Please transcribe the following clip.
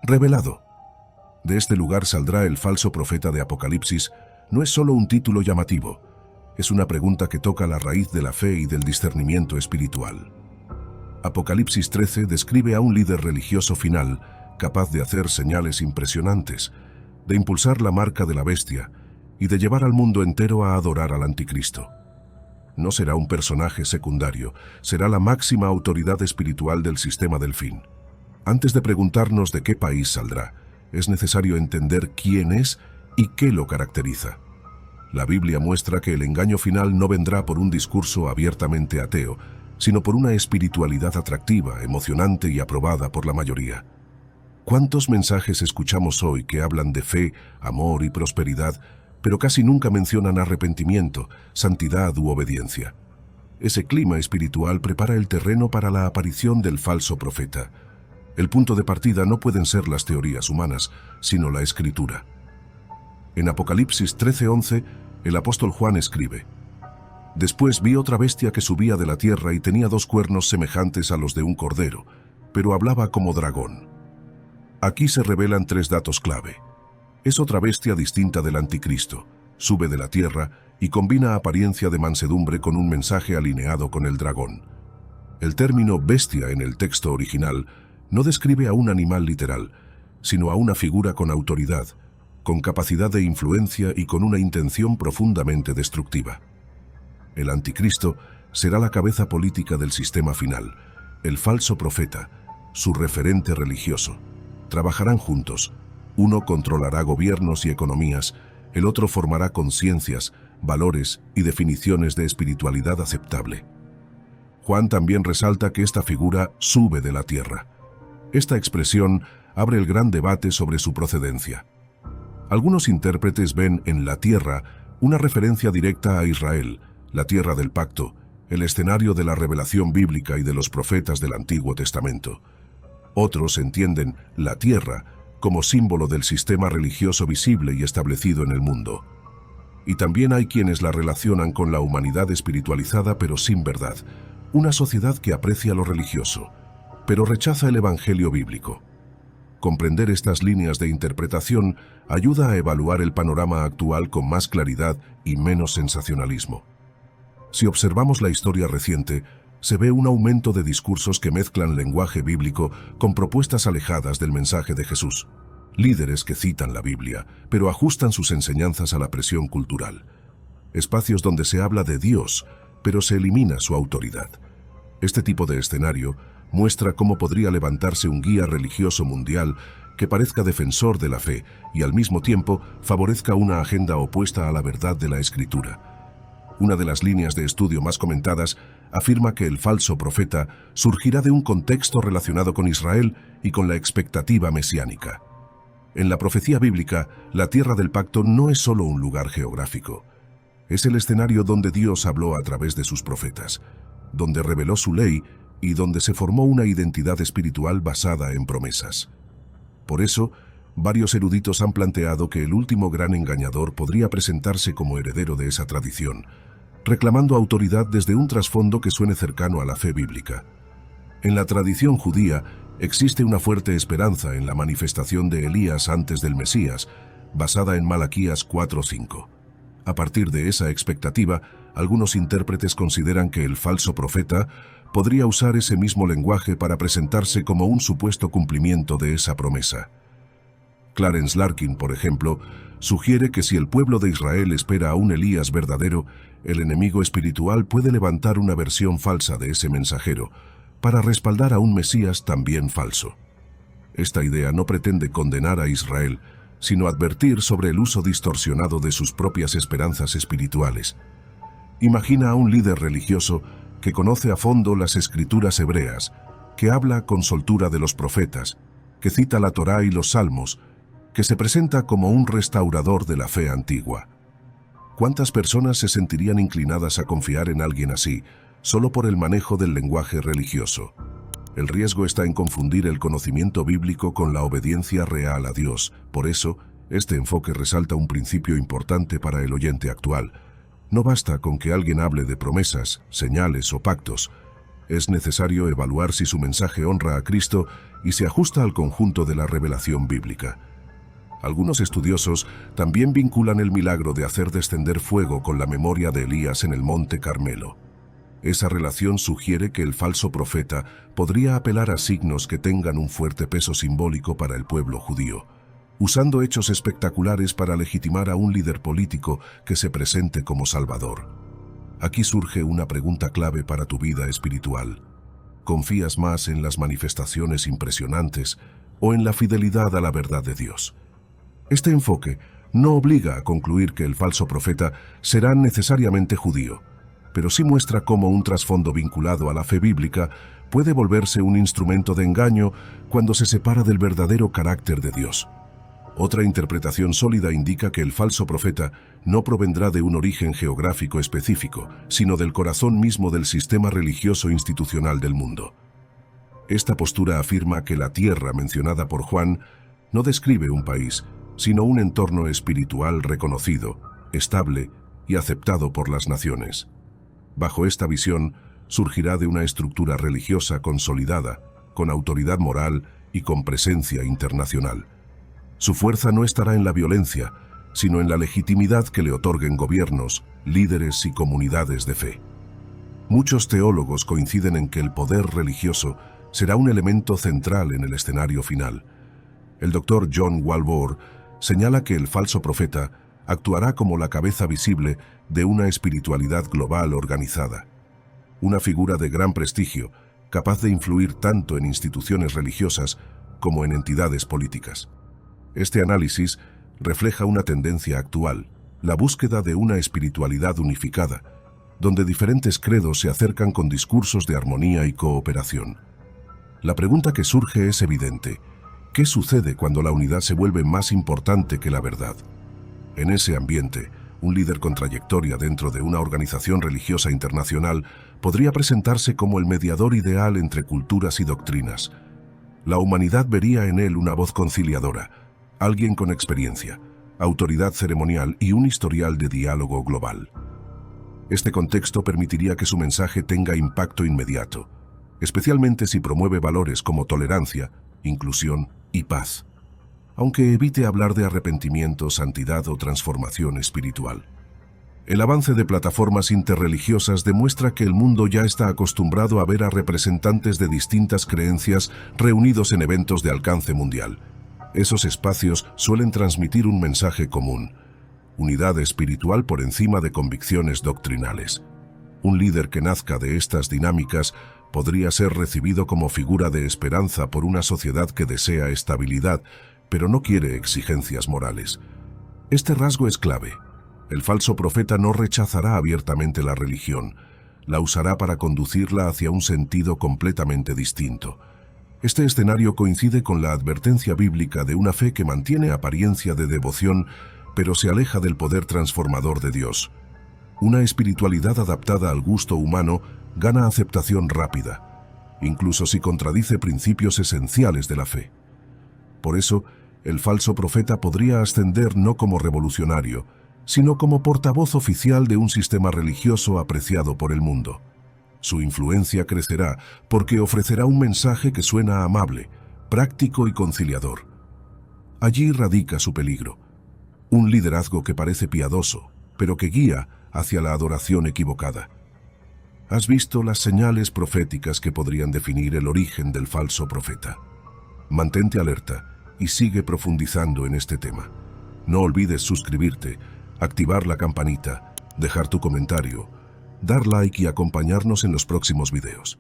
revelado. De este lugar saldrá el falso profeta de Apocalipsis. No es solo un título llamativo, es una pregunta que toca la raíz de la fe y del discernimiento espiritual. Apocalipsis 13 describe a un líder religioso final, capaz de hacer señales impresionantes, de impulsar la marca de la bestia y de llevar al mundo entero a adorar al anticristo. No será un personaje secundario, será la máxima autoridad espiritual del sistema del fin. Antes de preguntarnos de qué país saldrá, es necesario entender quién es y qué lo caracteriza. La Biblia muestra que el engaño final no vendrá por un discurso abiertamente ateo, sino por una espiritualidad atractiva, emocionante y aprobada por la mayoría. ¿Cuántos mensajes escuchamos hoy que hablan de fe, amor y prosperidad, pero casi nunca mencionan arrepentimiento, santidad u obediencia? Ese clima espiritual prepara el terreno para la aparición del falso profeta. El punto de partida no pueden ser las teorías humanas, sino la Escritura. En Apocalipsis 13:11, el apóstol Juan escribe: «Después vi otra bestia que subía de la tierra y tenía 2 cuernos semejantes a los de un cordero, pero hablaba como dragón». Aquí se revelan 3 datos clave. Es otra bestia distinta del anticristo, sube de la tierra y combina apariencia de mansedumbre con un mensaje alineado con el dragón. El término bestia en el texto original no describe a un animal literal, sino a una figura con autoridad, con capacidad de influencia y con una intención profundamente destructiva. El anticristo será la cabeza política del sistema final, el falso profeta, su referente religioso. Trabajarán juntos. Uno controlará gobiernos y economías, el otro formará conciencias, valores y definiciones de espiritualidad aceptable. Juan también resalta que esta figura sube de la tierra. Esta expresión abre el gran debate sobre su procedencia. Algunos intérpretes ven en la tierra una referencia directa a Israel, la tierra del pacto, el escenario de la revelación bíblica y de los profetas del Antiguo Testamento. Otros entienden la tierra como símbolo del sistema religioso visible y establecido en el mundo. Y también hay quienes la relacionan con la humanidad espiritualizada pero sin verdad, una sociedad que aprecia lo religioso, pero rechaza el evangelio bíblico. Comprender estas líneas de interpretación ayuda a evaluar el panorama actual con más claridad y menos sensacionalismo. Si observamos la historia reciente, se ve un aumento de discursos que mezclan lenguaje bíblico con propuestas alejadas del mensaje de Jesús. Líderes que citan la Biblia, pero ajustan sus enseñanzas a la presión cultural. Espacios donde se habla de Dios, pero se elimina su autoridad. Este tipo de escenario muestra cómo podría levantarse un guía religioso mundial que parezca defensor de la fe y al mismo tiempo favorezca una agenda opuesta a la verdad de la Escritura. Una de las líneas de estudio más comentadas afirma que el falso profeta surgirá de un contexto relacionado con Israel y con la expectativa mesiánica. En la profecía bíblica, la tierra del pacto no es solo un lugar geográfico. Es el escenario donde Dios habló a través de sus profetas, donde reveló su ley y donde se formó una identidad espiritual basada en promesas. Por eso, varios eruditos han planteado que el último gran engañador podría presentarse como heredero de esa tradición, reclamando autoridad desde un trasfondo que suene cercano a la fe bíblica. En la tradición judía existe una fuerte esperanza en la manifestación de Elías antes del Mesías, basada en Malaquías 4:5. A partir de esa expectativa, algunos intérpretes consideran que el falso profeta podría usar ese mismo lenguaje para presentarse como un supuesto cumplimiento de esa promesa. Clarence Larkin, por ejemplo, sugiere que si el pueblo de Israel espera a un Elías verdadero, el enemigo espiritual puede levantar una versión falsa de ese mensajero para respaldar a un Mesías también falso. Esta idea no pretende condenar a Israel, sino advertir sobre el uso distorsionado de sus propias esperanzas espirituales. Imagina a un líder religioso que conoce a fondo las escrituras hebreas, que habla con soltura de los profetas, que cita la Torá y los Salmos, que se presenta como un restaurador de la fe antigua. ¿Cuántas personas se sentirían inclinadas a confiar en alguien así, solo por el manejo del lenguaje religioso? El riesgo está en confundir el conocimiento bíblico con la obediencia real a Dios. Por eso, este enfoque resalta un principio importante para el oyente actual. No basta con que alguien hable de promesas, señales o pactos. es necesario evaluar si su mensaje honra a Cristo y se ajusta al conjunto de la revelación bíblica. Algunos estudiosos también vinculan el milagro de hacer descender fuego con la memoria de Elías en el Monte Carmelo. Esa relación sugiere que el falso profeta podría apelar a signos que tengan un fuerte peso simbólico para el pueblo judío, usando hechos espectaculares para legitimar a un líder político que se presente como salvador. Aquí surge una pregunta clave para tu vida espiritual. ¿Confías más en las manifestaciones impresionantes o en la fidelidad a la verdad de Dios? Este enfoque no obliga a concluir que el falso profeta será necesariamente judío, pero sí muestra cómo un trasfondo vinculado a la fe bíblica puede volverse un instrumento de engaño cuando se separa del verdadero carácter de Dios. Otra interpretación sólida indica que el falso profeta no provendrá de un origen geográfico específico, sino del corazón mismo del sistema religioso institucional del mundo. Esta postura afirma que la tierra mencionada por Juan no describe un país, sino un entorno espiritual reconocido, estable y aceptado por las naciones. Bajo esta visión, surgirá de una estructura religiosa consolidada, con autoridad moral y con presencia internacional. Su fuerza no estará en la violencia, sino en la legitimidad que le otorguen gobiernos, líderes y comunidades de fe. Muchos teólogos coinciden en que el poder religioso será un elemento central en el escenario final. El doctor John Walvoord señala que el falso profeta actuará como la cabeza visible de una espiritualidad global organizada. Una figura de gran prestigio, capaz de influir tanto en instituciones religiosas como en entidades políticas. Este análisis refleja una tendencia actual, la búsqueda de una espiritualidad unificada, donde diferentes credos se acercan con discursos de armonía y cooperación. La pregunta que surge es evidente: ¿qué sucede cuando la unidad se vuelve más importante que la verdad? En ese ambiente, un líder con trayectoria dentro de una organización religiosa internacional podría presentarse como el mediador ideal entre culturas y doctrinas. La humanidad vería en él una voz conciliadora, alguien con experiencia, autoridad ceremonial y un historial de diálogo global. Este contexto permitiría que su mensaje tenga impacto inmediato, especialmente si promueve valores como tolerancia, inclusión y paz, aunque evite hablar de arrepentimiento, santidad o transformación espiritual. El avance de plataformas interreligiosas demuestra que el mundo ya está acostumbrado a ver a representantes de distintas creencias reunidos en eventos de alcance mundial. Esos espacios suelen transmitir un mensaje común: unidad espiritual por encima de convicciones doctrinales. Un líder que nazca de estas dinámicas podría ser recibido como figura de esperanza por una sociedad que desea estabilidad, pero no quiere exigencias morales. Este rasgo es clave. El falso profeta no rechazará abiertamente la religión, la usará para conducirla hacia un sentido completamente distinto. Este escenario coincide con la advertencia bíblica de una fe que mantiene apariencia de devoción, pero se aleja del poder transformador de Dios. Una espiritualidad adaptada al gusto humano gana aceptación rápida, incluso si contradice principios esenciales de la fe. Por eso, el falso profeta podría ascender no como revolucionario, sino como portavoz oficial de un sistema religioso apreciado por el mundo. Su influencia crecerá porque ofrecerá un mensaje que suena amable, práctico y conciliador. Allí radica su peligro: un liderazgo que parece piadoso, pero que guía hacia la adoración equivocada. ¿Has visto las señales proféticas que podrían definir el origen del falso profeta? Mantente alerta y sigue profundizando en este tema. No olvides suscribirte, activar la campanita, dejar tu comentario, dar like y acompañarnos en los próximos videos.